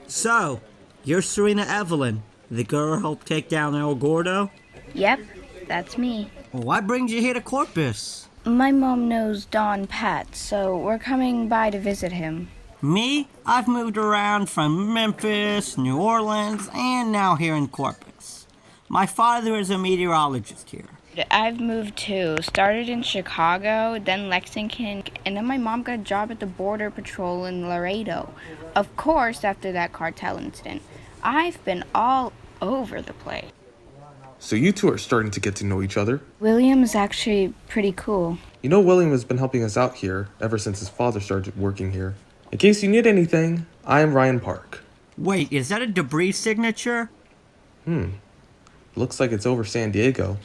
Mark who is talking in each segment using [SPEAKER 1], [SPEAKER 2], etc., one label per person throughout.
[SPEAKER 1] So, you're Serena Evelyn, the girl who helped take down El Gordo?
[SPEAKER 2] Yep, that's me.
[SPEAKER 1] Well, what brings you here to Corpus?
[SPEAKER 2] My mom knows Don Pat, so we're coming by to visit him.
[SPEAKER 1] Me? I've moved around from Memphis, New Orleans, and now here in Corpus. My father is a meteorologist here.
[SPEAKER 2] I've moved too. Started in Chicago, then Lexington, and then my mom got a job at the Border Patrol in Laredo. Of course, after that cartel incident. I've been all over the place.
[SPEAKER 3] So you two are starting to get to know each other.
[SPEAKER 2] William is actually pretty cool.
[SPEAKER 3] You know William has been helping us out here ever since his father started working here. In case you need anything, I am Ryan Park.
[SPEAKER 1] Wait, is that a debris signature?
[SPEAKER 3] Looks like it's over San Diego.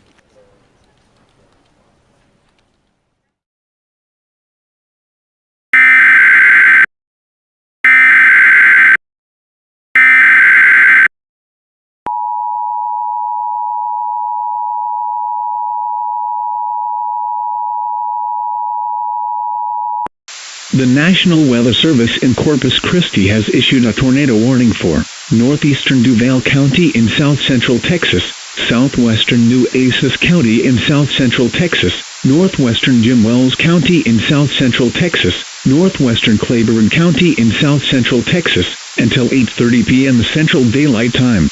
[SPEAKER 4] The National Weather Service in Corpus Christi has issued a tornado warning for northeastern Duval County in south-central Texas, southwestern Nueces County in south-central Texas, northwestern Jim Wells County in south-central Texas, northwestern Claiborne County in south-central Texas, until 8:30 p.m. Central Daylight Time.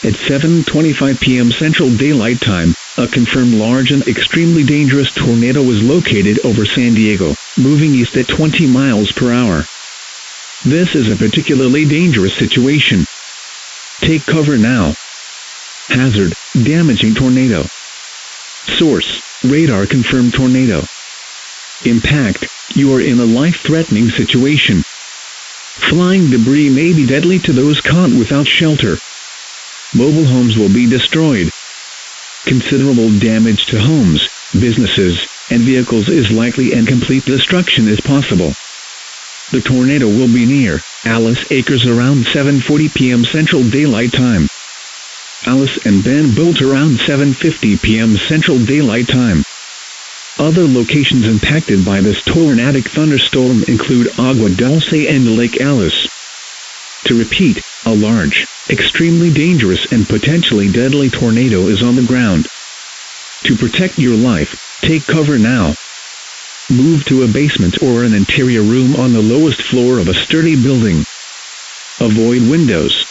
[SPEAKER 4] At 7:25 p.m. Central Daylight Time, a confirmed large and extremely dangerous tornado was located over San Diego, moving east at 20 miles per hour. This is a particularly dangerous situation. Take cover now. Hazard: damaging tornado. Source: radar confirmed tornado. Impact: you are in a life-threatening situation. Flying debris may be deadly to those caught without shelter. Mobile homes will be destroyed. Considerable damage to homes, businesses, and vehicles is likely, and complete destruction is possible. The tornado will be near Alice Acres around 7:40 p.m. Central Daylight Time. Alice and Ben Bolt around 7:50 p.m. Central Daylight Time. Other locations impacted by this tornadic thunderstorm include Agua Dulce and Lake Alice. To repeat, a large, extremely dangerous and potentially deadly tornado is on the ground. To protect your life, take cover now. Move to a basement or an interior room on the lowest floor of a sturdy building. Avoid windows.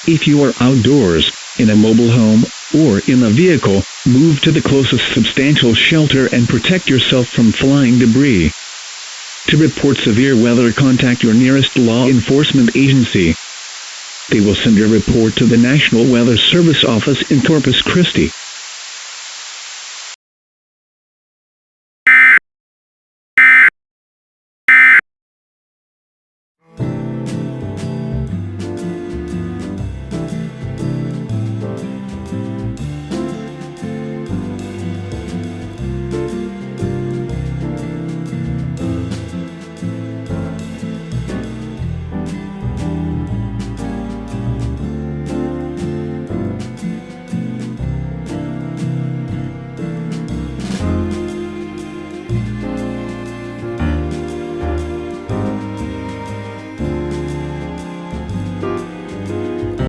[SPEAKER 4] If you are outdoors, in a mobile home, or in a vehicle, move to the closest substantial shelter and protect yourself from flying debris. To report severe weather, contact your nearest law enforcement agency. They will send a report to the National Weather Service office in Corpus Christi.